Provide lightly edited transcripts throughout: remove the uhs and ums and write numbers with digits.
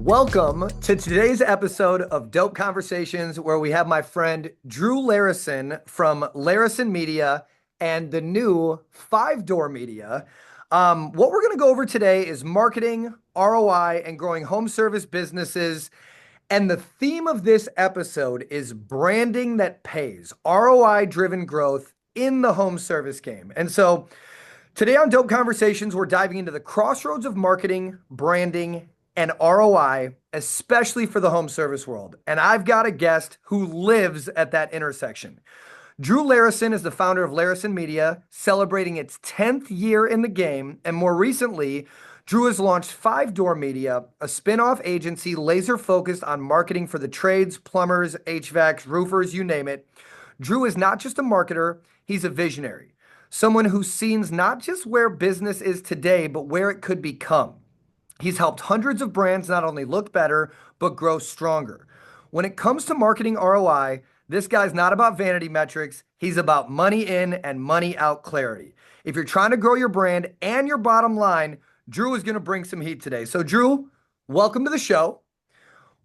Welcome to today's episode of Dope Conversations, where we have my friend Drew Larison from Larison Media and the new Five Door Media. What we're going to go over today is marketing, ROI, and growing home service businesses. And the theme of this episode is branding that pays, ROI-driven growth in the home service game. And so today on Dope Conversations, we're diving into the crossroads of marketing, branding, and ROI, especially for the home service world. And I've got a guest who lives at that intersection. Drew Larison is the founder of Larison Media, celebrating its 10th year in the game. And more recently, Drew has launched Five Door Media, a spin-off agency laser focused on marketing for the trades, plumbers, HVACs, roofers, you name it. Drew is not just a marketer, he's a visionary. Someone who sees not just where business is today, but where it could become. He's helped hundreds of brands not only look better, but grow stronger. When it comes to marketing ROI, this guy's not about vanity metrics. He's about money in and money out clarity. If you're trying to grow your brand and your bottom line, Drew is going to bring some heat today. So Drew, welcome to the show.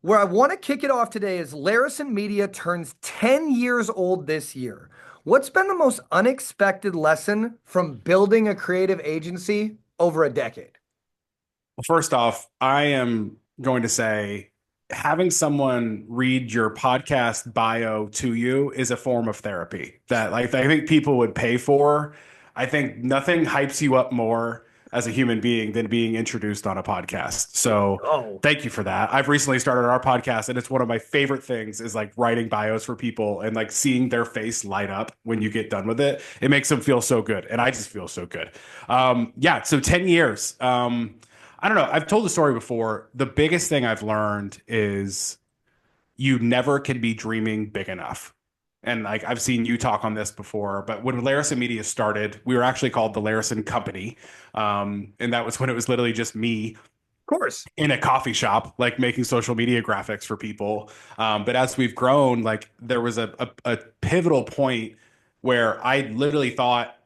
Where I want to kick it off today is Larison Media turns 10 years old this year. What's been the most unexpected lesson from building a creative agency over a decade? First off, I am going to say having someone read your podcast bio to you is a form of therapy that I think people would pay for. I think nothing hypes you up more as a human being than being introduced on a podcast. So thank you for that. I've recently started our podcast and it's one of my favorite things is like writing bios for people and like seeing their face light up when you get done with it. It makes them feel so good. And I just feel so good. So 10 years. I don't know. I've told the story before. The biggest thing I've learned is you never can be dreaming big enough. And like I've seen you talk on this before, but when Larison Media started, we were actually called the Larison Company. And that was when it was literally just me, Of course. in a coffee shop, like making social media graphics for people. But as we've grown, like there was a pivotal point where I literally thought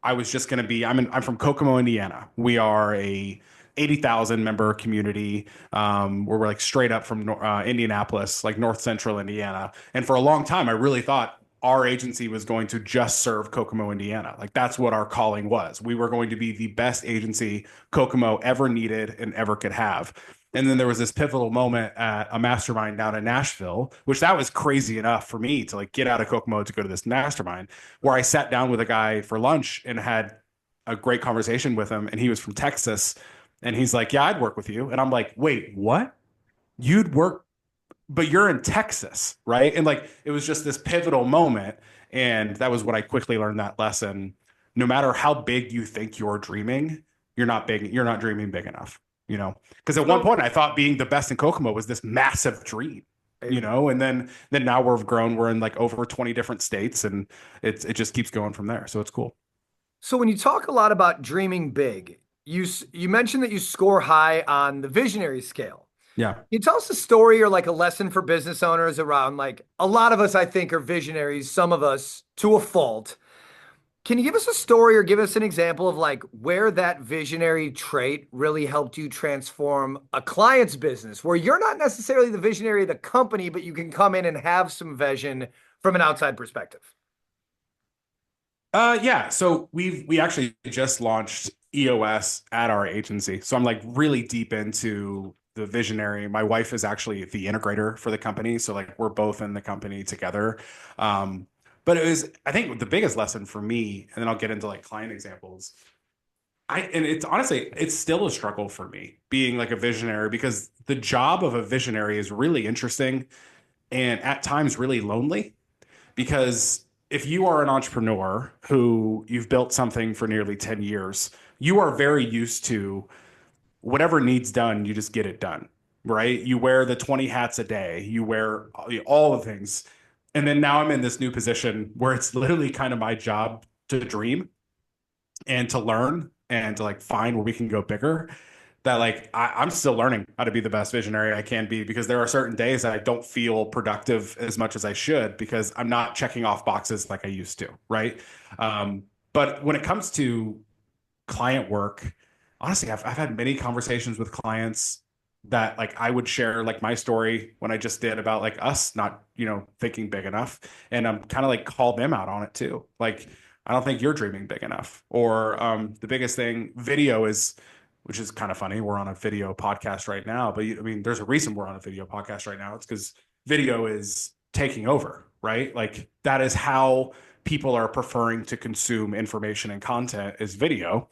I was just going to be, I'm from Kokomo, Indiana. We are a 80,000 member community. We're like straight up from Indianapolis, like North Central Indiana. And for a long time, I really thought our agency was going to just serve Kokomo, Indiana. Like that's what our calling was. We were going to be the best agency Kokomo ever needed and ever could have. And then there was this pivotal moment at a mastermind down in Nashville, which that was crazy enough for me to like get out of Kokomo to go to this mastermind, where I sat down with a guy for lunch and had a great conversation with him. And he was from Texas. And he's like, yeah, I'd work with you. And I'm like, wait, what? You'd work, but you're in Texas, right? And like, it was just this pivotal moment. And that was what I quickly learned that lesson. No matter how big you think you're dreaming, you're not dreaming big enough, you know? Because at one point I thought being the best in Kokomo was this massive dream, you know? And then now we've grown, we're in like over 20 different states and it just keeps going from there. So it's cool. So when you talk a lot about dreaming big, you mentioned that you score high on the visionary scale. Yeah. Can you tell us a story or like a lesson for business owners around like a lot of us, I think, are visionaries, some of us to a fault. Can you give us a story or give us an example of like where that visionary trait really helped you transform a client's business where you're not necessarily the visionary of the company, but you can come in and have some vision from an outside perspective? Yeah. So we actually just launched EOS at our agency. So I'm like really deep into the visionary. My wife is actually the integrator for the company. So like we're both in the company together. But it was, I think the biggest lesson for me, and then I'll get into like client examples. And it's honestly, it's still a struggle for me being like a visionary because the job of a visionary is really interesting and at times really lonely because if you are an entrepreneur who you've built something for nearly 10 years, you are very used to whatever needs done, you just get it done, right? You wear the 20 hats a day, you wear all the things. And then now I'm in this new position where it's literally kind of my job to dream and to learn and to like find where we can go bigger. That like I'm still learning how to be the best visionary I can be because there are certain days that I don't feel productive as much as I should because I'm not checking off boxes like I used to, right? But when it comes to client work, honestly, I've had many conversations with clients that like I would share like my story when I just did about like us not, thinking big enough. And I'm kind of like call them out on it too. Like, I don't think you're dreaming big enough. Or the biggest thing, video is, which is kind of funny. We're on a video podcast right now, but I mean, there's a reason we're on a video podcast right now. It's because video is taking over, right? Like that is how people are preferring to consume information and content is video.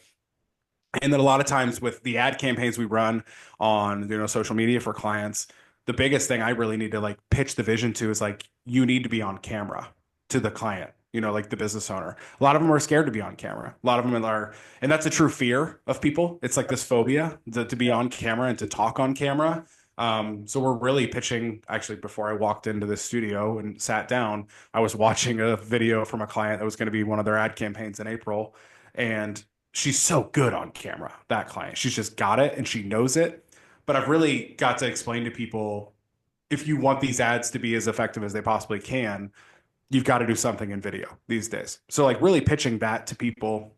And then a lot of times with the ad campaigns we run on, social media for clients, the biggest thing I really need to like pitch the vision to is like you need to be on camera to the client, like the business owner. A lot of them are scared to be on camera. A lot of them are, and that's a true fear of people. It's like this phobia to be on camera and to talk on camera. So we're really pitching. Actually, before I walked into this studio and sat down, I was watching a video from a client that was going to be one of their ad campaigns in April, and she's so good on camera, that client. She's just got it and she knows it. But I've really got to explain to people, if you want these ads to be as effective as they possibly can, you've got to do something in video these days. So like really pitching that to people,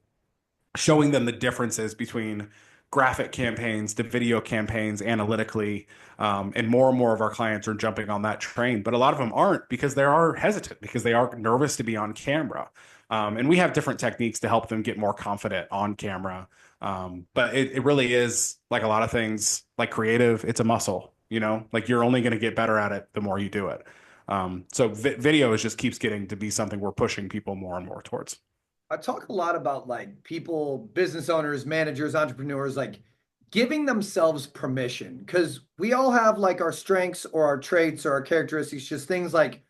showing them the differences between graphic campaigns to video campaigns analytically. And more of our clients are jumping on that train, but a lot of them aren't because they are hesitant, because they are nervous to be on camera. And we have different techniques to help them get more confident on camera. But it really is like a lot of things, like creative, it's a muscle, like you're only going to get better at it the more you do it. So video is just keeps getting to be something we're pushing people more and more towards. I talk a lot about like people, business owners, managers, entrepreneurs, like giving themselves permission because we all have like our strengths or our traits or our characteristics, just things like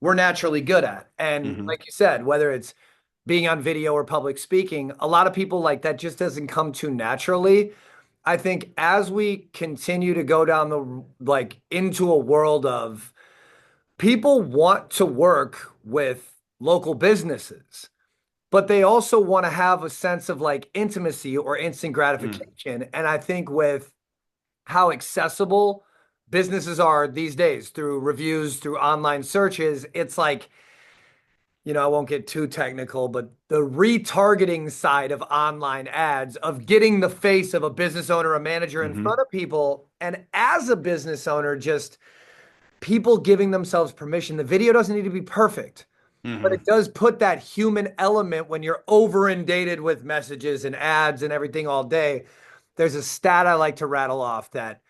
we're naturally good at. And Mm-hmm. like you said, whether it's being on video or public speaking, a lot of people like that just doesn't come too naturally. I think as we continue to go down the like into a world of people want to work with local businesses, but they also want to have a sense of like intimacy or instant Mm. gratification. And I think with how accessible businesses are these days through reviews, through online searches, it's like, I won't get too technical, but the retargeting side of online ads, of getting the face of a business owner, a manager in Mm-hmm. front of people. And as a business owner, just people giving themselves permission. The video doesn't need to be perfect, but Mm-hmm. it does put that human element when you're over inundated with messages and ads and everything all day. There's a stat I like to rattle off that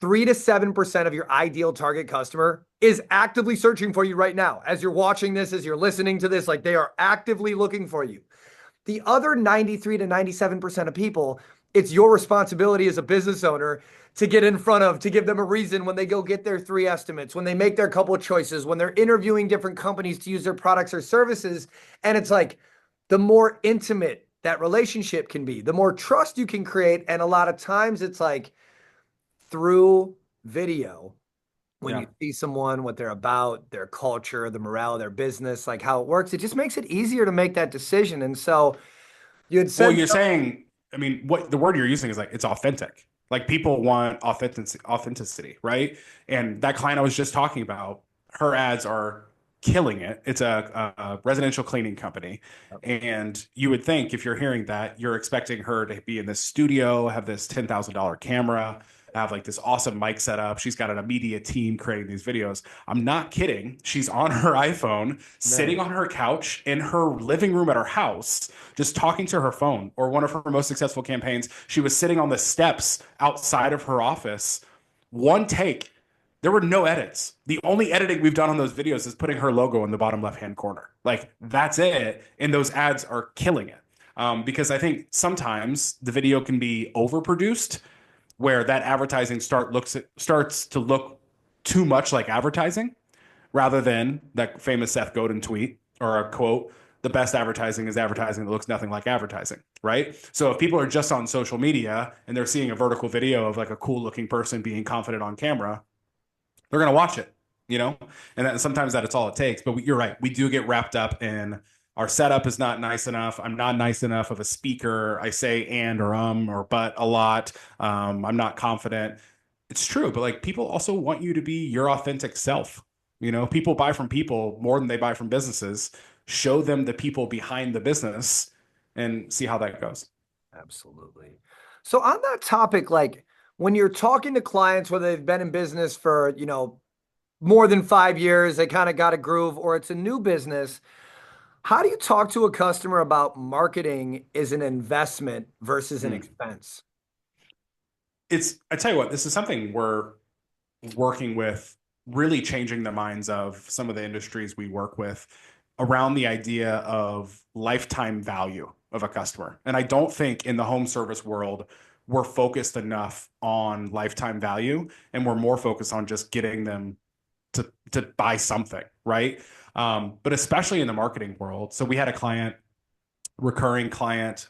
3 to 7% of your ideal target customer is actively searching for you right now. As you're watching this, as you're listening to this, like they are actively looking for you. The other 93 to 97% of people, it's your responsibility as a business owner to get in front of, to give them a reason when they go get their 3 estimates, when they make their couple of choices, when they're interviewing different companies to use their products or services. And it's like the more intimate that relationship can be, the more trust you can create. And a lot of times it's like through video, when you Yeah. see someone, what they're about, their culture, the morale of their business, like how it works, it just makes it easier to make that decision. And so you had Well, said, you're saying, I mean, what the word you're using is like it's authentic. Like people want authenticity, right? And that client I was just talking about, her ads are killing it. It's a residential cleaning company. And you would think if you're hearing that, you're expecting her to be in this studio, have this $10,000 camera, have like this awesome mic setup. She's got an immediate team creating these videos. I'm not kidding. She's on her iPhone, sitting nice. on her couch in her living room at her house, just talking to her phone. Or one of her most successful campaigns, she was sitting on the steps outside of her office. One take. There were no edits. The only editing we've done on those videos is putting her logo in the bottom left hand corner. Like that's it. And those ads are killing it. Because I think sometimes the video can be overproduced, where that advertising starts to look too much like advertising, rather than that famous Seth Godin tweet or a quote, the best advertising is advertising that looks nothing like advertising, right? So if people are just on social media and they're seeing a vertical video of like a cool looking person being confident on camera, they're going to watch it, you know? And sometimes it's all it takes. But you're right. We do get wrapped up in our setup is not nice enough. I'm not nice enough of a speaker. I say and or but a lot. I'm not confident. It's true, but like people also want you to be your authentic self. People buy from people more than they buy from businesses. Show them the people behind the business and see how that goes. Absolutely. So on that topic, like when you're talking to clients, whether they've been in business for, more than 5 years, they kind of got a groove, or it's a new business, how do you talk to a customer about marketing as an investment versus an Hmm. expense? I tell you what, this is something we're working with, really changing the minds of some of the industries we work with around the idea of lifetime value of a customer. And I don't think in the home service world, we're focused enough on lifetime value, and we're more focused on just getting them to buy something, right? But especially in the marketing world. So we had a recurring client,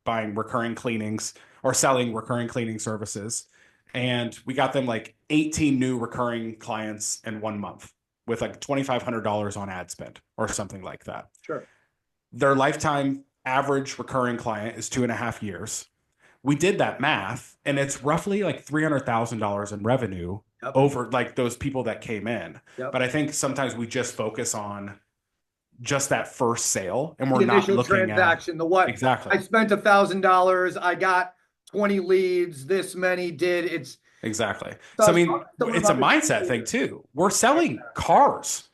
buying recurring cleanings or selling recurring cleaning services. And we got them like 18 new recurring clients in 1 month with like $2,500 on ad spend or something like that. Sure. Their lifetime average recurring client is 2.5 years. We did that math, and it's roughly like $300,000 in revenue Yep. over like those people that came in. Yep. But I think sometimes we just focus on just that first sale, and we're The not initial looking at transaction, the what? exactly. I spent $1,000. I got 20 leads. This many did. Exactly. So I So I was mean, talking to someone it's a about this mindset thing earlier. too. We're selling cars.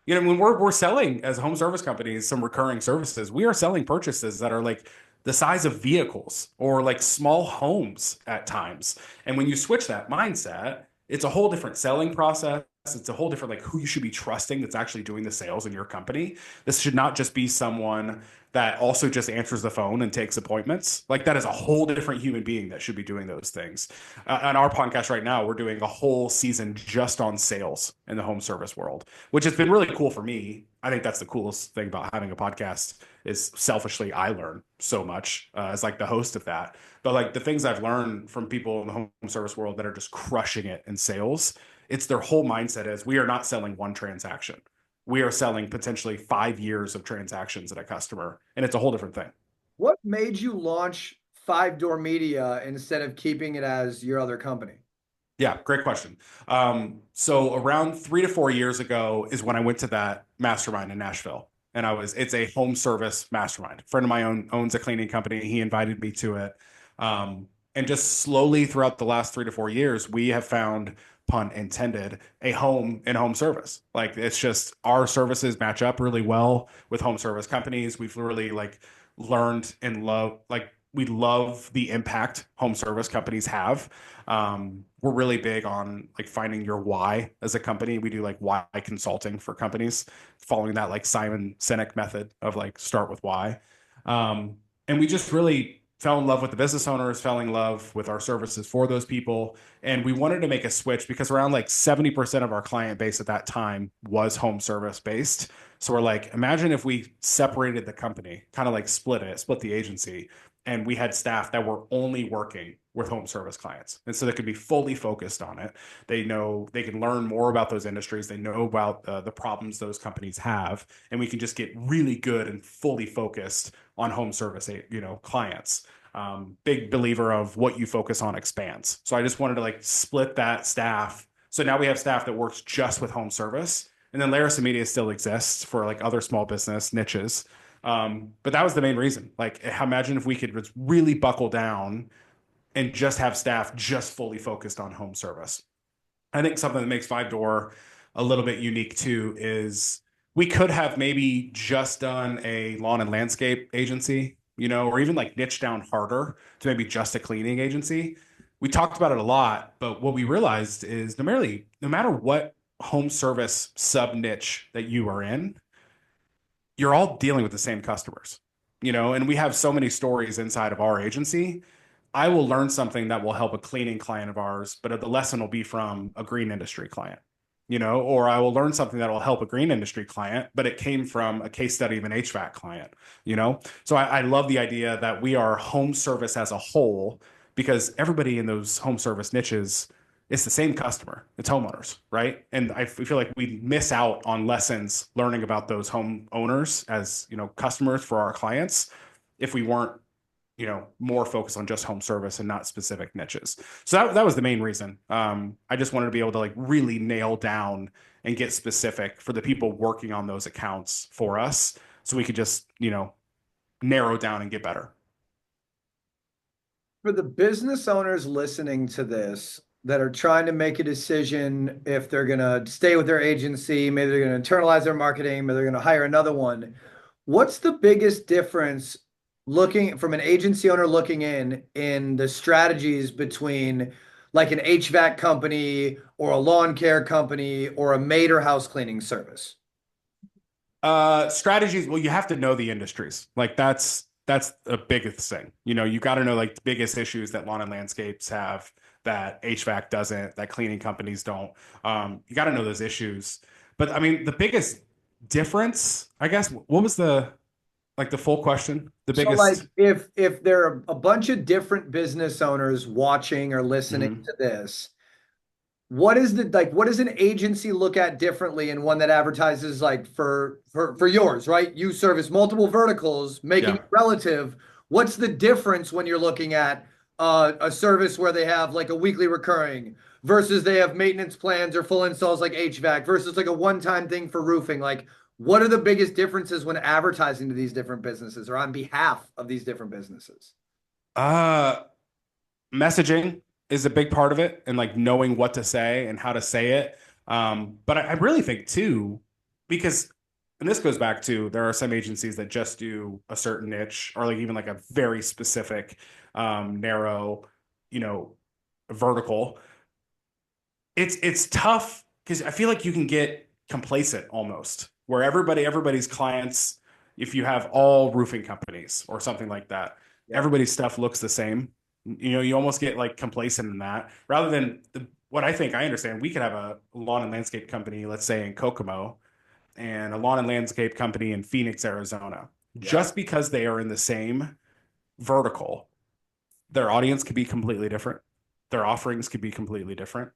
When we're selling as home service companies some recurring services, we are selling purchases that are like the size of vehicles or like small homes at times. And when you switch that mindset, it's a whole different selling process. It's a whole different like who you should be trusting that's actually doing the sales in your company. This should not just be someone that also just answers the phone and takes appointments. Like that is a whole different human being that should be doing those things. On our podcast right now, we're doing a whole season just on sales in the home service world, which has been really cool for me. I think that's the coolest thing about having a podcast is selfishly I learn so much as like the host of that. But like the things I've learned from people in the home service world that are just crushing it in sales, it's their whole mindset is we are not selling one transaction. We are selling potentially 5 years of transactions at a customer, and it's a whole different thing. What made you launch Five Door Media instead of keeping it as your other company? Yeah, great question. So around 3 to 4 years ago is when I went to that mastermind in Nashville. And it's a home service mastermind. A friend of mine owns a cleaning company. He invited me to it. And just slowly throughout the last 3 to 4 years, we have found, pun intended, a home in home service. Like it's just our services match up really well with home service companies. We've really like learned and love, like we love the impact home service companies have. We're really big on like finding your why as a company. We do like why consulting for companies, following that like Simon Sinek method of like start with why. And we just really fell in love with the business owners, fell in love with our services for those people. And we wanted to make a switch because around like 70% of our client base at that time was home service based. So we're like, imagine if we separated the company, kind of like split the agency, and we had staff that were only working with home service clients. And so they could be fully focused on it. They know they can learn more about those industries. They know about the problems those companies have. And we can just get really good and fully focused on home service, clients. Big believer of what you focus on expands. So I just wanted to like split that staff. So now we have staff that works just with home service. And then Larison Media still exists for like other small business niches. But that was the main reason. Like, imagine if we could just really buckle down and just have staff just fully focused on home service. I think something that makes Five Door a little bit unique too is we could have maybe just done a lawn and landscape agency, or even like niche down harder to maybe just a cleaning agency. We talked about it a lot, but what we realized is no matter what home service sub niche that you are in, you're all dealing with the same customers, and we have so many stories inside of our agency. I will learn something that will help a cleaning client of ours, but the lesson will be from a green industry client, or I will learn something that will help a green industry client, but it came from a case study of an HVAC client. So I love the idea that we are home service as a whole because everybody in those home service niches, it's the same customer. It's homeowners, right? And I feel like we miss out on lessons learning about those homeowners as, customers for our clients if we weren't, more focused on just home service and not specific niches. So that was the main reason. I just wanted to be able to like really nail down and get specific for the people working on those accounts for us so we could just, narrow down and get better. For the business owners listening to this that are trying to make a decision if they're going to stay with their agency, maybe they're going to internalize their marketing, maybe they're going to hire another one. What's the biggest difference looking from an agency owner looking in the strategies between like an HVAC company or a lawn care company or a maid or house cleaning service? Strategies. Well, you have to know the industries. Like that's a biggest thing. You got to know like the biggest issues that lawn and landscapes have that HVAC doesn't, that cleaning companies don't. You got to know those issues. But I mean, the biggest difference, I guess, what was the full question? The So like biggest. if there are a bunch of different business owners watching or listening Mhm. to this, what does an agency look at differently in one that advertises like for yours, right? You service multiple verticals, making Yeah. it relative. What's the difference when you're looking at a service where they have like a weekly recurring versus they have maintenance plans or full installs like HVAC versus like a one-time thing for roofing? Like, what are the biggest differences when advertising to these different businesses or on behalf of these different businesses? Uh, Messaging is a big part of it, and like knowing what to say and how to say it. But I really think too, because, and this goes back to, there are some agencies that just do a certain niche or like even like a very specific, narrow, you know, vertical. It's tough because I feel like you can get complacent almost, where everybody's clients, if you have all roofing companies or something like that, Yeah. everybody's stuff looks the same. You almost get like complacent in that, rather than what I think I understand. We could have a lawn and landscape company, let's say in Kokomo, and a lawn and landscape company in Phoenix, Arizona. Yeah. Just because they are in the same vertical, their audience could be completely different. Their offerings could be completely different.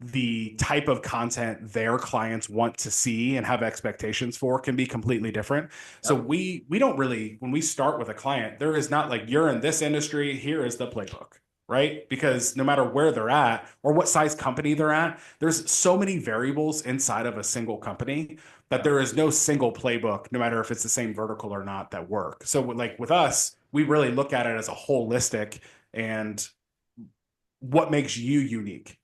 The type of content their clients want to see and have expectations for can be completely different. So Yep. we don't really, when we start with a client, there is not like, you're in this industry, here is the playbook, right? Because no matter where they're at or what size company they're at, there's so many variables inside of a single company that Yep. there is no single playbook, no matter if it's the same vertical or not, that work. So like with us, we really look at it as a holistic, and what makes you unique,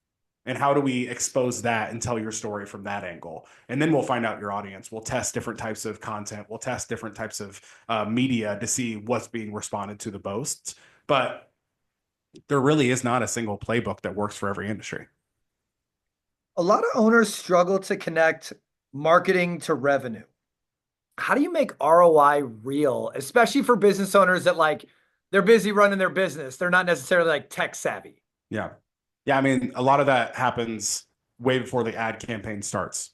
and how do we expose that and tell your story from that angle, and then we'll find out your audience. We'll test different types of content, we'll test different types of media to see what's being responded to the most. But there really is not a single playbook that works for every industry. A lot of owners struggle to connect marketing to revenue. How do you make ROI real, especially for business owners that like they're busy running their business? They're not necessarily like tech savvy. Yeah. Yeah. I mean, a lot of that happens way before the ad campaign starts.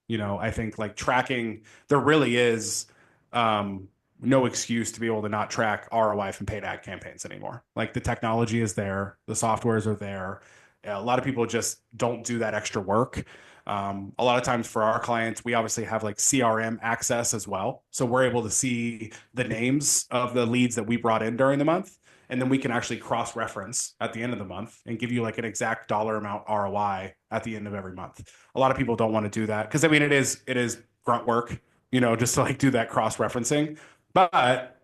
I think like tracking, there really is no excuse to be able to not track ROI from paid ad campaigns anymore. Like the technology is there, the softwares are there. A lot of people just don't do that extra work. A lot of times for our clients, we obviously have like CRM access as well. So we're able to see the names of the leads that we brought in during the month. And then we can actually cross reference at the end of the month and give you like an exact dollar amount ROI at the end of every month. A lot of people don't want to do that because I mean it is grunt work, just to like do that cross referencing. But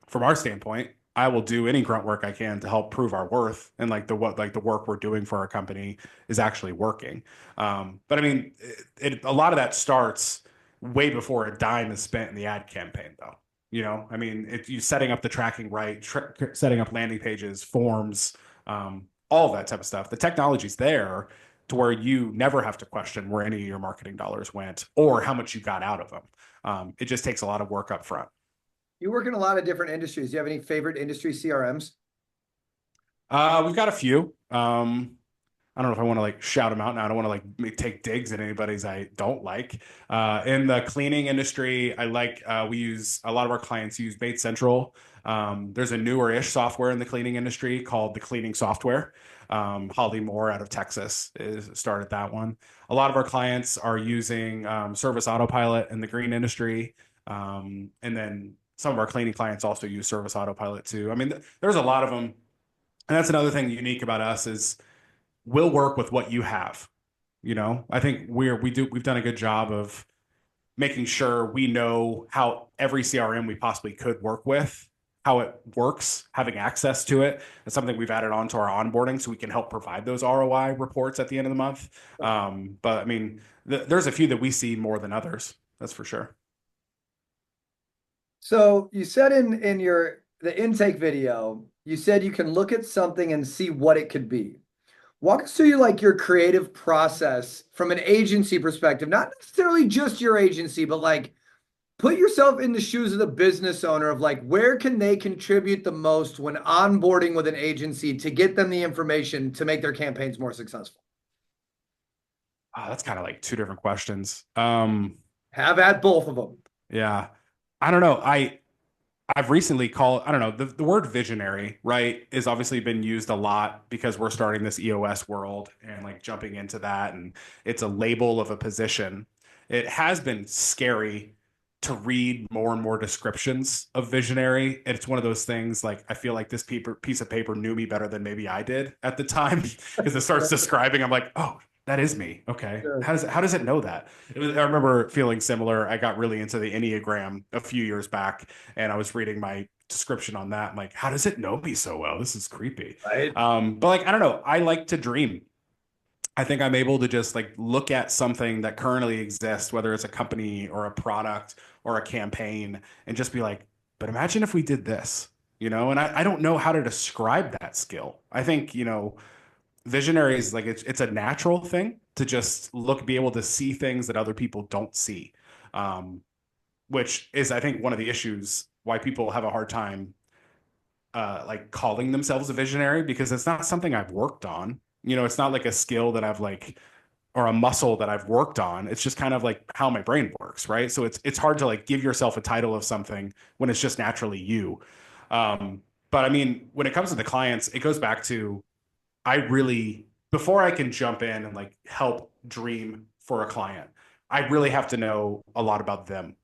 from our standpoint, I will do any grunt work I can to help prove our worth, and like the work we're doing for our company is actually working. But I mean, a lot of that starts way before a dime is spent in the ad campaign, though. I mean, you setting up the tracking right, setting up landing pages, forms, all of that type of stuff. The technology's there to where you never have to question where any of your marketing dollars went or how much you got out of them. It just takes a lot of work up front. You work in a lot of different industries. Do you have any favorite industry CRMs? We've got a few. I don't know if I want to like shout them out now. I don't want to like take digs at anybody's I don't like. In the cleaning industry, I like, we use, a lot of our clients use Bait Central. There's a newer-ish software in the cleaning industry called the Cleaning Software. Holly Moore out of Texas started that one. A lot of our clients are using Service Autopilot in the green industry. And then some of our cleaning clients also use Service Autopilot too. I mean, there's a lot of them. And that's another thing unique about us is we'll work with what you have. I think we've done a good job of making sure we know how every CRM we possibly could work with, how it works, having access to it. It's something we've added on to our onboarding so we can help provide those ROI reports at the end of the month. But I mean, there's a few that we see more than others. That's for sure. So you said in your the intake video, you said you can look at something and see what it could be. Walk us through your creative process from an agency perspective, not necessarily just your agency, but put yourself in the shoes of the business owner of where can they contribute the most when onboarding with an agency to get them the information to make their campaigns more successful. That's kind of like two different questions. Have at both of them. Yeah. I don't know. I've recently called, I don't know, the word visionary, right, is obviously been used a lot because we're starting this EOS world and like jumping into that. And it's a label of a position. It has been scary to read more and more descriptions of visionary. And it's one of those things like, I feel like this piece of paper knew me better than maybe I did at the time because it starts describing, I'm like, oh, that is me. Okay. Sure. How does it know that? I remember feeling similar. I got really into the Enneagram a few years back and I was reading my description on that. I'm like, how does it know me so well? This is creepy. Right. But like, I don't know. I like to dream. I think I'm able to just like look at something that currently exists, whether it's a company or a product or a campaign, and just be like, but imagine if we did this, and I don't know how to describe that skill. I think, visionary is like it's a natural thing to just be able to see things that other people don't see, which is I think one of the issues why people have a hard time like calling themselves a visionary because it's not something I've worked on. It's not like a skill that I've like or a muscle that I've worked on. It's just kind of like how my brain works, right? So it's hard to like give yourself a title of something when it's just naturally you. But I mean, when it comes to the clients, it goes back to I really, before I can jump in and like help dream for a client, I really have to know a lot about them.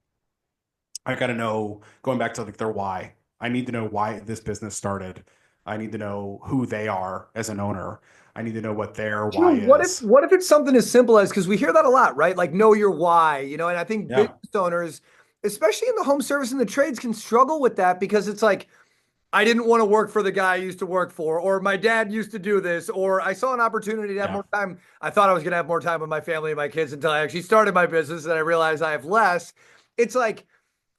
I got to know, going back to like their why. I need to know why this business started. I need to know who they are as an owner. I need to know what their why Drew, what if is. what if it's something as simple as because we hear that a lot, right? Like know your why, and I think Yeah. business owners, especially in the home service and the trades, can struggle with that because it's like, I didn't want to work for the guy I used to work for, or my dad used to do this, or I saw an opportunity to have Yeah. more time. I thought I was going to have more time with my family and my kids until I actually started my business and I realized I have less. It's like,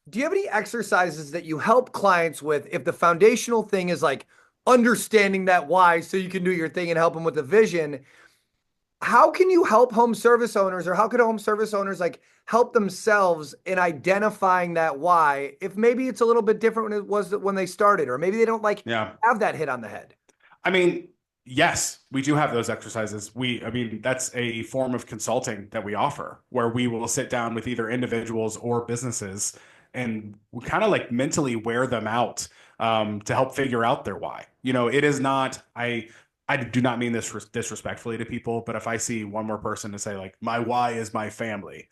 do you have any exercises that you help clients with if the foundational thing is like understanding that why so you can do your thing and help them with the vision? How can you help home service owners, or how could home service owners like help themselves in identifying that why, if maybe it's a little bit different when it was when they started, or maybe they don't like Yeah. have that hit on the head? I mean, yes, we do have those exercises. I mean, that's a form of consulting that we offer where we will sit down with either individuals or businesses and we kind of like mentally wear them out to help figure out their why. It is not, I do not mean this disrespectfully to people, but if I see one more person to say like, my why is my family,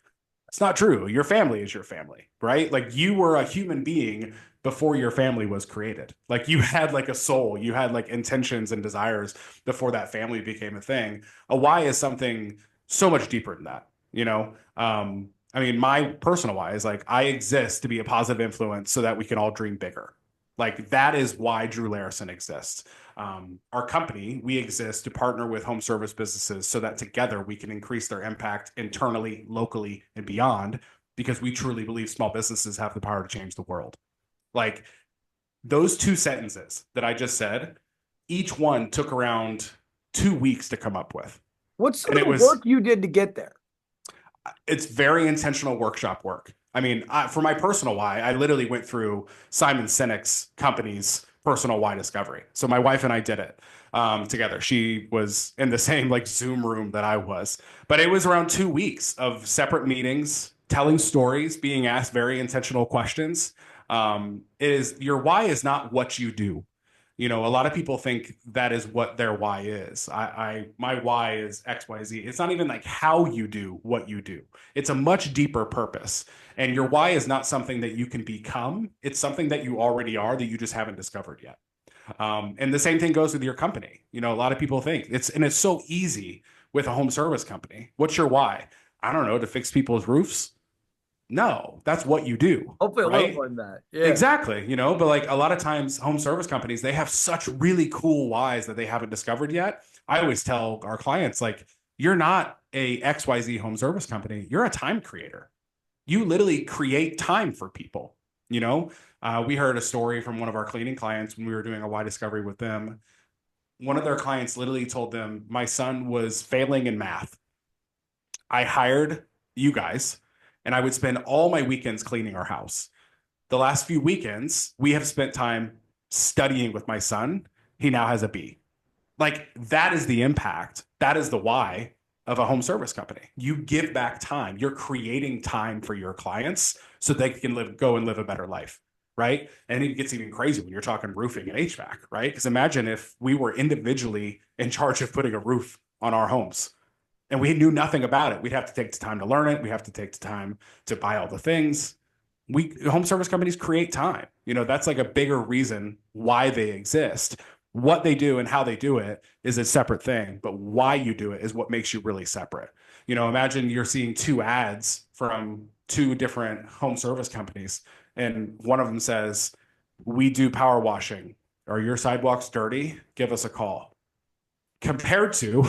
it's not true. Your family is your family, right? Like you were a human being before your family was created. Like you had like a soul, you had like intentions and desires before that family became a thing. A why is something so much deeper than that. I mean, my personal why is like I exist to be a positive influence so that we can all dream bigger. Like that is why Drew Larison exists. Our company, we exist to partner with home service businesses so that together we can increase their impact internally, locally, and beyond because we truly believe small businesses have the power to change the world. Like those two sentences that I just said, each one took around 2 weeks to come up with. What's some And of it the was, work you did to get there? it's very intentional workshop work. I mean, for my personal why, I literally went through Simon Sinek's company's personal why discovery. So my wife and I did it together. She was in the same like Zoom room that I was, but it was around 2 weeks of separate meetings, telling stories, being asked very intentional questions. It is your why is not what you do. A lot of people think that is what their why is. My why is XYZ. It's not even like how you do what you do. It's a much deeper purpose. And your why is not something that you can become. It's something that you already are that you just haven't discovered yet. And the same thing goes with your company. A lot of people think it's so easy with a home service company. What's your why? I don't know, to fix people's roofs. No, that's what you do, Hopefully a little right? more than that. Yeah. Exactly, but like a lot of times home service companies, they have such really cool whys that they haven't discovered yet. I always tell our clients, like, you're not a XYZ home service company, you're a time creator. You literally create time for people. You know, we heard a story from one of our cleaning clients when we were doing a why discovery with them. One of their clients literally told them, my son was failing in math. I hired you guys and I would spend all my weekends cleaning our house. The last few weekends, we have spent time studying with my son. He now has a B. Like, that is the impact. That is the why of a home service company. You give back time. You're creating time for your clients so they can go and live a better life, right? And it gets even crazy when you're talking roofing and HVAC, right? Because imagine if we were individually in charge of putting a roof on our homes and we knew nothing about it. We'd have to take the time to learn it. We have to take the time to buy all the things. Home service companies create time. That's like a bigger reason why they exist. What they do and how they do it is a separate thing, but why you do it is what makes you really separate. Imagine you're seeing two ads from two different home service companies, and one of them says, we do power washing. Are your sidewalks dirty? Give us a call. Compared to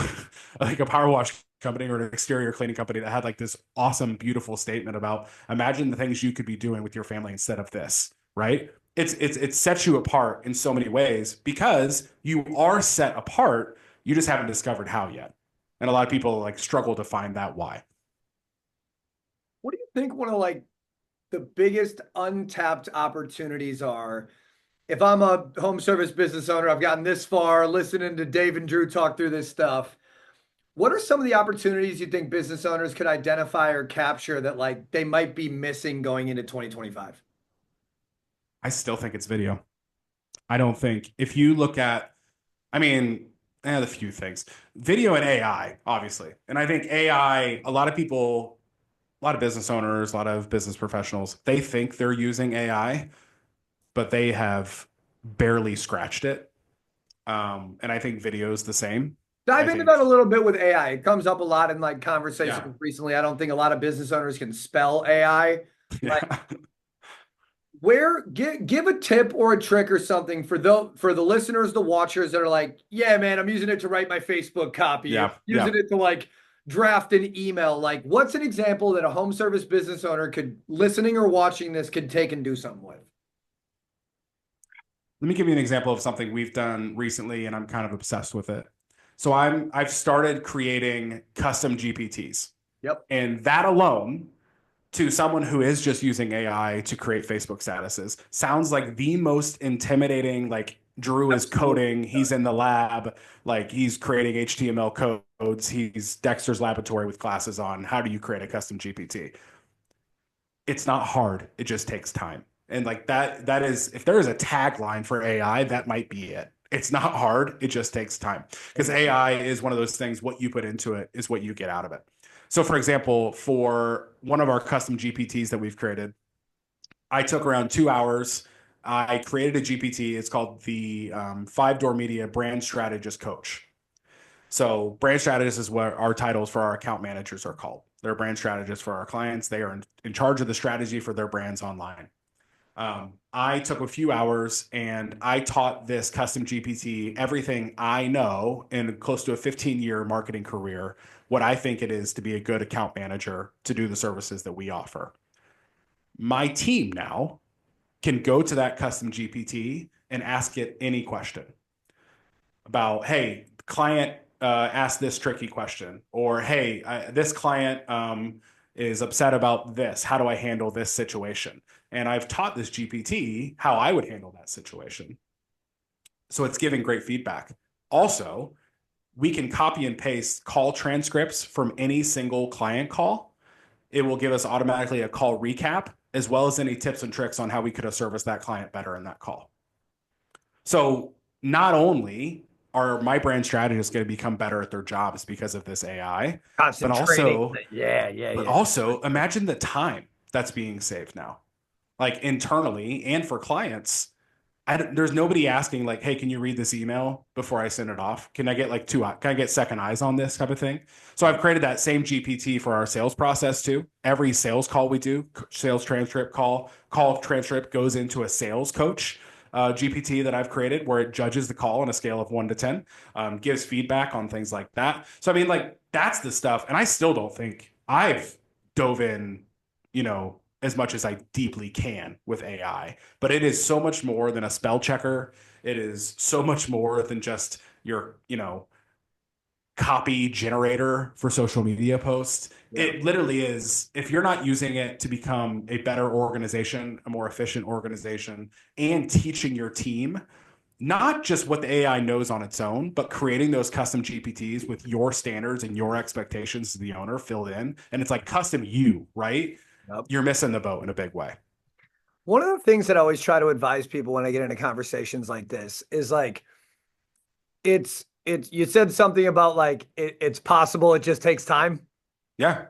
like a power wash company or an exterior cleaning company that had like this awesome, beautiful statement about imagine the things you could be doing with your family instead of this, right? It sets you apart in so many ways because you are set apart. You just haven't discovered how yet. And a lot of people like struggle to find that why. What do you think one of like the biggest untapped opportunities are? If I'm a home service business owner, I've gotten this far listening to Dave and Drew talk through this stuff. What are some of the opportunities you think business owners could identify or capture that like they might be missing going into 2025? I still think it's video. I don't think if you look at, I mean, the few things, video and AI, obviously. And I think AI, a lot of people, a lot of business owners, a lot of business professionals, they think they're using AI, but they have barely scratched it. And I think video is the same. Dive I into think, that a little bit with AI. It comes up a lot in like yeah, conversations recently. I don't think a lot of business owners can spell AI. Like yeah, where give a tip or a trick or something for the listeners, the watchers that are like, yeah, man, I'm using it to write my Facebook copy or yeah, using yeah. it to like draft an email. Like, what's an example that a home service business owner could listening or watching this could take and do something with? Let me give you an example of something we've done recently, and I'm kind of obsessed with it. So I've started creating custom GPTs, Yep. and that alone to someone who is just using AI to create Facebook statuses sounds like the most intimidating. Like Drew is Absolutely. coding, he's in the lab, like he's creating HTML codes, he's Dexter's laboratory with glasses on. How do you create a custom GPT? It's not hard. It just takes time. And like that is if there is a tagline for AI, that might be it. It's not hard. It just takes time. Because AI is one of those things, what you put into it is what you get out of it. So for example, for one of our custom GPTs that we've created, I took around 2 hours. I created a GPT. It's called the Five Door Media Brand Strategist Coach. So brand strategist is what our titles for our account managers are called. They're brand strategists for our clients. They are in charge of the strategy for their brands online. I took a few hours and I taught this custom GPT everything I know in close to a 15-year marketing career, what I think it is to be a good account manager to do the services that we offer. My team now can go to that custom GPT and ask it any question about, hey, client asked this tricky question, or hey, this client is upset about this. How do I handle this situation? And I've taught this GPT how I would handle that situation. So it's giving great feedback. Also, we can copy and paste call transcripts from any single client call. It will give us automatically a call recap, as well as any tips and tricks on how we could have serviced that client better in that call. So not only are my brand strategists going to become better at their jobs because of this AI, but Constant training. also, Yeah, yeah, but yeah. also imagine the time that's being saved now, like internally and for clients. there's nobody asking like, hey, can you read this email before I send it off? Can I get like can I get second eyes on this type of thing? So I've created that same GPT for our sales process too. Every sales call we do, sales transcript call transcript goes into a sales coach GPT that I've created where it judges the call on a scale of 1 to 10, gives feedback on things like that. So I mean, like that's the stuff. And I still don't think I've dove in, as much as I deeply can with AI, but it is so much more than a spell checker. It is so much more than just your, copy generator for social media posts. Yeah. It literally is, if you're not using it to become a better organization, a more efficient organization, and teaching your team, not just what the AI knows on its own, but creating those custom GPTs with your standards and your expectations as the owner filled in. And it's like custom you, right? Yep. You're missing the boat in a big way. One of the things that I always try to advise people when I get into conversations like this is like, you said something about like, it's possible. It just takes time. Yeah.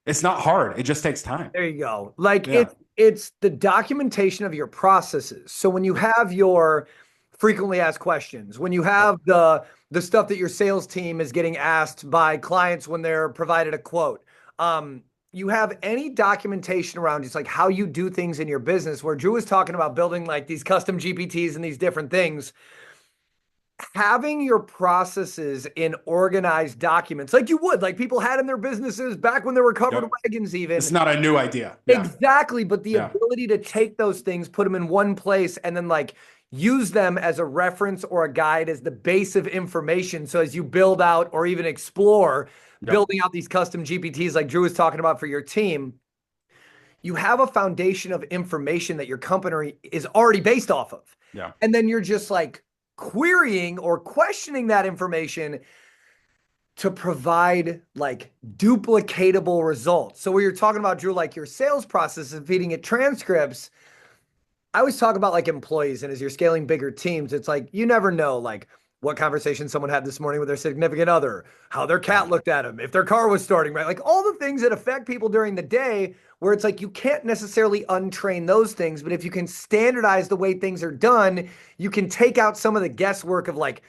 It's not hard. It just takes time. There you go. Like Yeah. it's the documentation of your processes. So when you have your frequently asked questions, when you have the stuff that your sales team is getting asked by clients when they're provided a quote, you have any documentation around just like how you do things in your business, where Drew was talking about building like these custom GPTs and these different things. Having your processes in organized documents like you would, like people had in their businesses back when there were covered Yep. wagons even. It's not a new idea. Yeah. Exactly, but the Yeah. ability to take those things, put them in one place, and then like use them as a reference or a guide as the base of information. So as you build out or even explore Yep. building out these custom GPTs like Drew was talking about for your team, you have a foundation of information that your company is already based off of. Yeah. And then you're just like querying or questioning that information to provide like duplicatable results. So when you're talking about, Drew, like your sales process and feeding it transcripts, I always talk about like employees, and as you're scaling bigger teams, it's like you never know like what conversation someone had this morning with their significant other, how their cat looked at them, if their car was starting, right? Like all the things that affect people during the day, where it's like you can't necessarily untrain those things, but if you can standardize the way things are done, you can take out some of the guesswork of like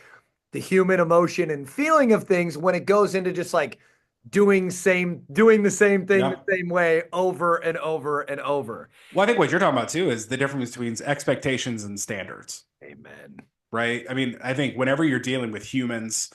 the human emotion and feeling of things when it goes into just like doing the same thing Yeah. the same way over and over and over. Well, I think what you're talking about too is the difference between expectations and standards, Amen. right? I mean, I think whenever you're dealing with humans,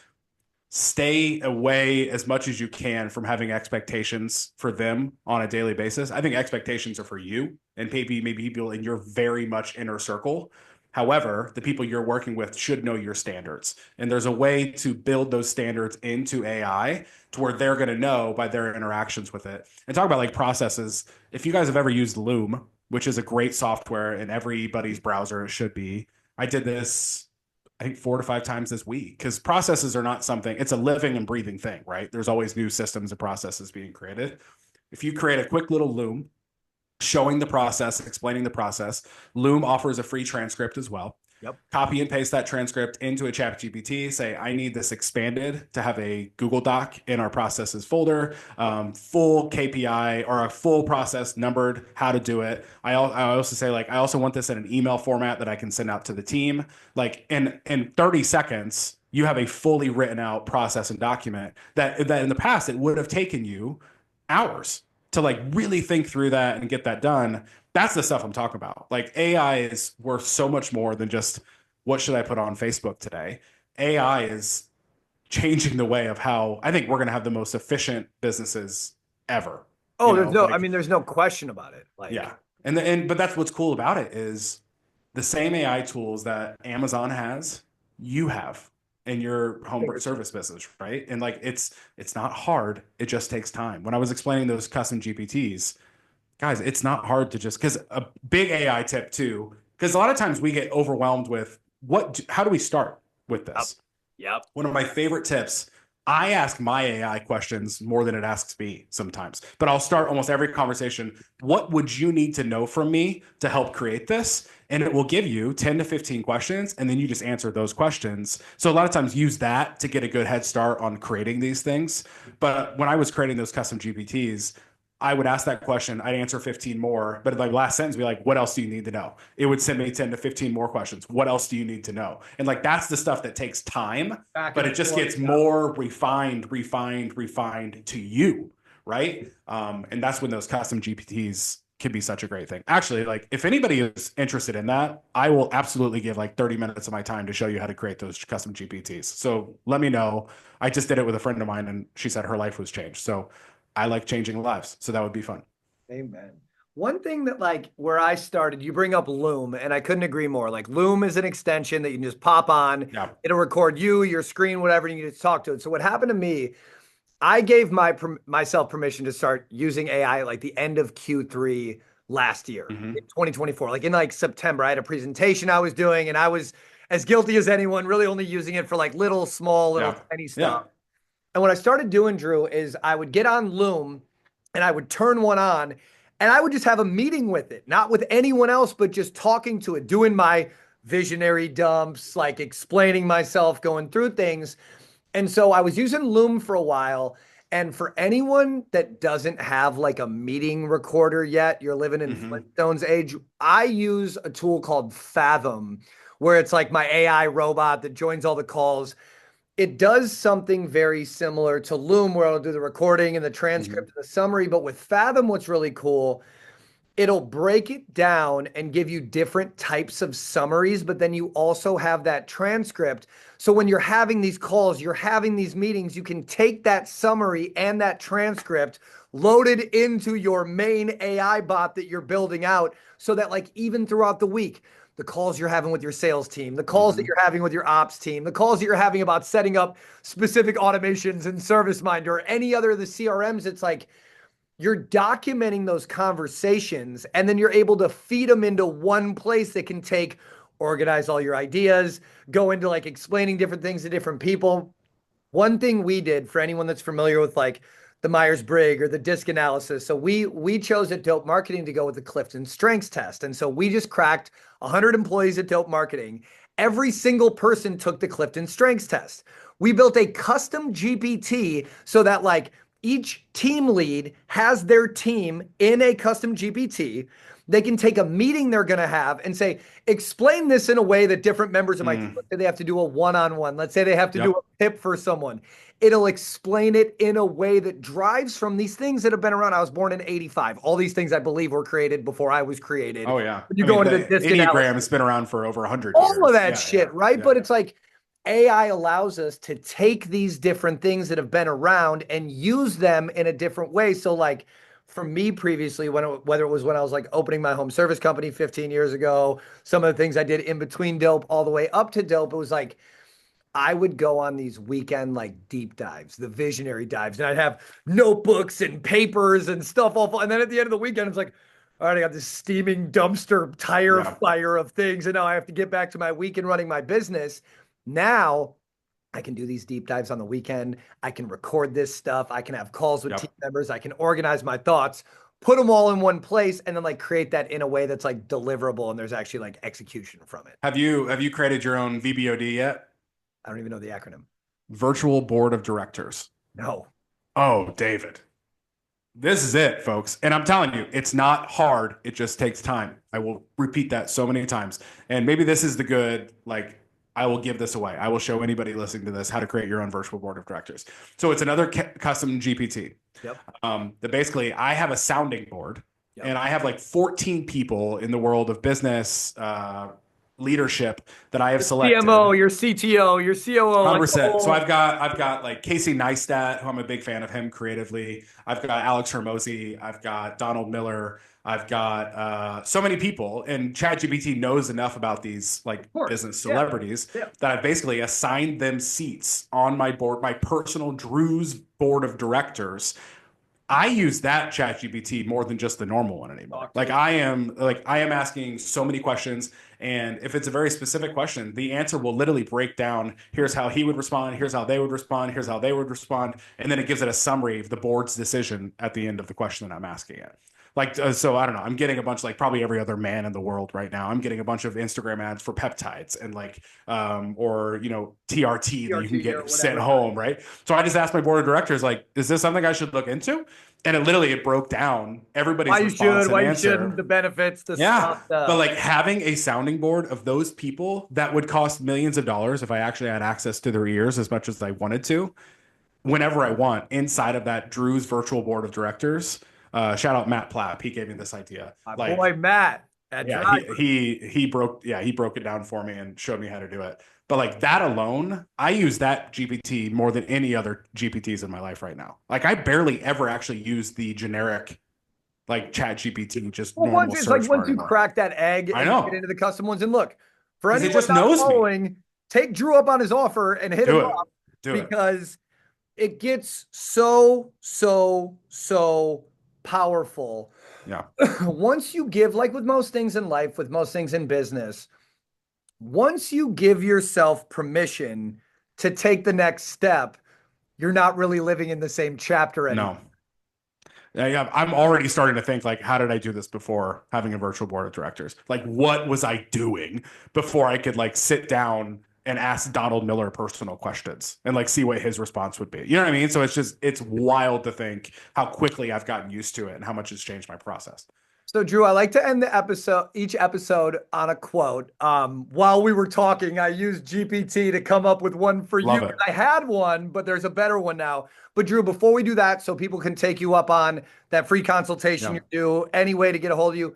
stay away as much as you can from having expectations for them on a daily basis. I think expectations are for you and maybe people in your very much inner circle. However, the people you're working with should know your standards. And there's a way to build those standards into AI to where they're going to know by their interactions with it. And talk about like processes. If you guys have ever used Loom, which is a great software in everybody's browser, it should be. I did this, I think 4 to 5 times this week, because processes are not something, it's a living and breathing thing, right? There's always new systems and processes being created. If you create a quick little Loom showing the process, explaining the process, Loom offers a free transcript as well. Yep. Copy and paste that transcript into a chat GPT, say, I need this expanded to have a Google Doc in our processes folder, full KPI or a full process numbered, how to do it. I also say, like, I also want this in an email format that I can send out to the team. Like in 30 seconds, you have a fully written out process and document that in the past, it would have taken you hours to like really think through that and get that done. That's the stuff I'm talking about. Like AI is worth so much more than just what should I put on Facebook today. AI is changing the way of how I think we're going to have the most efficient businesses ever. Oh, there's no question about it. Like, yeah. But that's what's cool about it is the same AI tools that Amazon has, you have in your home service business, right? And like it's not hard. It just takes time. When I was explaining those custom GPTs, guys, it's not hard to just, because a big AI tip too, because a lot of times we get overwhelmed with how do we start with this? Yep. One of my favorite tips, I ask my AI questions more than it asks me sometimes, but I'll start almost every conversation. What would you need to know from me to help create this? And it will give you 10 to 15 questions, and then you just answer those questions. So a lot of times use that to get a good head start on creating these things. But when I was creating those custom GPTs, I would ask that question, I'd answer 15 more, but like last sentence, be like, what else do you need to know? It would send me 10 to 15 more questions. What else do you need to know? And like, that's the stuff that takes time, Back but and it just forth. gets Yeah. more refined to you. Right. And that's when those custom GPTs can be such a great thing. Actually, like if anybody is interested in that, I will absolutely give like 30 minutes of my time to show you how to create those custom GPTs. So let me know. I just did it with a friend of mine and she said her life was changed. So I like changing lives. So that would be fun. Amen. One thing that like where I started, you bring up Loom, and I couldn't agree more. Like Loom is an extension that you can just pop on. Yeah. It'll record you, your screen, whatever, and you just talk to it. So what happened to me, I gave myself permission to start using AI at like the end of Q3 last year in Mm-hmm. 2024. Like in like September, I had a presentation I was doing, and I was as guilty as anyone, really only using it for like little, small, little Yeah. tiny Yeah. stuff. And what I started doing, Drew, is I would get on Loom and I would turn one on and I would just have a meeting with it, not with anyone else, but just talking to it, doing my visionary dumps, like explaining myself, going through things. And so I was using Loom for a while. And for anyone that doesn't have like a meeting recorder yet, you're living in Mm-hmm. Flintstones age, I use a tool called Fathom, where it's like my AI robot that joins all the calls. It does something very similar to Loom, where it'll do the recording and the Mm-hmm. transcript and the summary. But with Fathom, what's really cool, it'll break it down and give you different types of summaries, but then you also have that transcript. So when you're having these calls, you're having these meetings, you can take that summary and that transcript loaded into your main AI bot that you're building out so that like even throughout the week, the calls you're having with your sales team, the calls that Mm-hmm. you're having with your ops team, the calls that you're having about setting up specific automations in ServiceMind or any other of the CRMs, it's like you're documenting those conversations and then you're able to feed them into one place that can take, organize all your ideas, go into like explaining different things to different people. One thing we did for anyone that's familiar with like the Myers-Briggs or the disc analysis. So we chose at Dope Marketing to go with the Clifton Strengths Test. And so we just cracked 100 employees at Dope Marketing. Every single person took the Clifton Strengths Test. We built a custom GPT so that like each team lead has their team in a custom GPT. They can take a meeting they're going to have and say, explain this in a way that different members of my team, Mm. let's say they have to do a one-on-one. Let's say they have to do Yep. a tip for someone. It'll explain it in a way that drives from these things that have been around. I was born in 85. All these things I believe were created before I was created. Oh yeah. When you I go mean, into the the disc Enneagram analysis, has been around for over 100 all of years. that Yeah. Yeah. shit, right? Yeah. But it's like AI allows us to take these different things that have been around and use them in a different way. So like for me previously, whether it was when I was like opening my home service company 15 years ago, some of the things I did in between Dope all the way up to Dope, it was like I would go on these weekend like deep dives, the visionary dives, and I'd have notebooks and papers and stuff all. And then at the end of the weekend, it's like, all right, I got this steaming dumpster tire Yeah. fire of things, and now I have to get back to my weekend running my business. Now I can do these deep dives on the weekend. I can record this stuff. I can have calls with team Yep. members. I can organize my thoughts, put them all in one place, and then like create that in a way that's like deliverable and there's actually like execution from it. Have you created your own VBOD yet? I don't even know the acronym. Virtual Board of Directors. No. Oh, David. This is it, folks. And I'm telling you, it's not hard. It just takes time. I will repeat that so many times. And maybe this is the good, like, I will give this away. I will show anybody listening to this how to create your own virtual board of directors. So it's another custom GPT. Yep. That basically I have a sounding board Yep. and I have like 14 people in the world of business, leadership that I have selected. CMO, your CTO, your COO, like 100%. So I've got like Casey Neistat, who I'm a big fan of him creatively. I've got Alex Hermosi. I've got Donald Miller. I've got so many people, and ChatGPT knows enough about these like of course. business Yeah. celebrities Yeah. that I've basically assigned them seats on my board, my personal Drew's board of directors. I use that ChatGPT more than just the normal one anymore. Talk to me. I am asking so many questions, and if it's a very specific question, the answer will literally break down. Here's how he would respond. Here's how they would respond. Here's how they would respond, and then it gives it a summary of the board's decision at the end of the question that I'm asking it. Like, so I don't know. I'm getting a bunch, like probably every other man in the world right now. I'm getting a bunch of Instagram ads for peptides and like, or, TRT that you can TRT or get sent whatever. home. Right. So I just asked my board of directors, like, is this something I should look into? And it broke down Why everybody's you should, response and why you shouldn't, answer. the benefits, the Yeah. stuff. But like having a sounding board of those people that would cost millions of dollars if I actually had access to their ears as much as I wanted to, whenever I want, inside of that Drew's virtual board of directors. Shout out Matt Plapp. He gave me this idea. My Like, boy Matt at yeah, Driver. he broke it down for me and showed me how to do it. But like that alone, I use that GPT more than any other GPTs in my life right now. Like I barely ever actually use the generic like Chat GPT, just Well, normal it's like search bar once you anymore. crack that egg I and you get know. into the custom ones, and look, for 'Cause it anyone just not knows me. following, take Drew up on his offer and hit Do him it. up Do it. because it gets so powerful. Yeah. Once you give, like with most things in life, with most things in business, once you give yourself permission to take the next step, you're not really living in the same chapter anymore. No. Yeah, I'm already starting to think like, how did I do this before having a virtual board of directors? Like, what was I doing before I could like sit down and ask Donald Miller personal questions and like see what his response would be? You know what I mean? So it's wild to think how quickly I've gotten used to it and how much it's changed my process. So, Drew, I like to end each episode on a quote. While we were talking, I used GPT to come up with one for Love you. it. I had one, but there's a better one now. But Drew, before we do that, so people can take you up on that free consultation you do, any way to get a hold of you,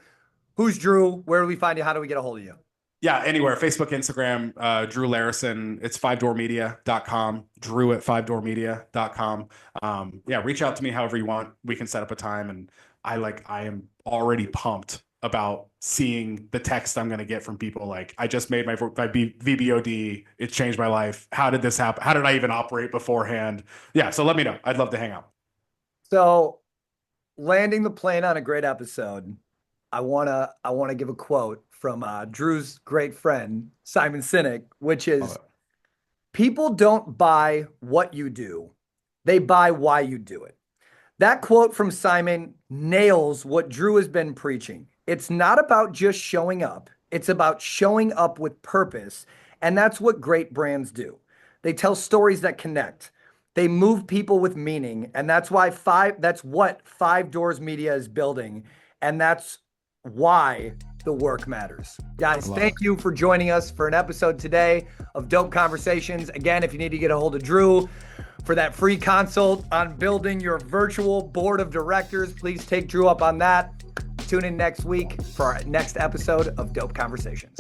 who's Drew? Where do we find you? How do we get a hold of you? Yeah, anywhere. Facebook, Instagram, Drew Larison. It's 5doormedia.com. Drew at 5doormedia.com. Yeah, reach out to me however you want. We can set up a time. And I am already pumped about seeing the text I'm going to get from people. Like, I just made my VBOD. It changed my life. How did this happen? How did I even operate beforehand? Yeah, so let me know. I'd love to hang out. So, landing the plane on a great episode, I wanna give a quote from Drew's great friend Simon Sinek, which is, "People don't buy what you do; they buy why you do it." That quote from Simon nails what Drew has been preaching. It's not about just showing up. It's about showing up with purpose. And that's what great brands do. They tell stories that connect. They move people with meaning. And that's what Five Doors Media is building. And that's why the work matters. Guys, thank you for joining us for an episode today of Dope Conversations. Again, if you need to get a hold of Drew for that free consult on building your virtual board of directors, please take Drew up on that. Tune in next week for our next episode of Dope Conversations.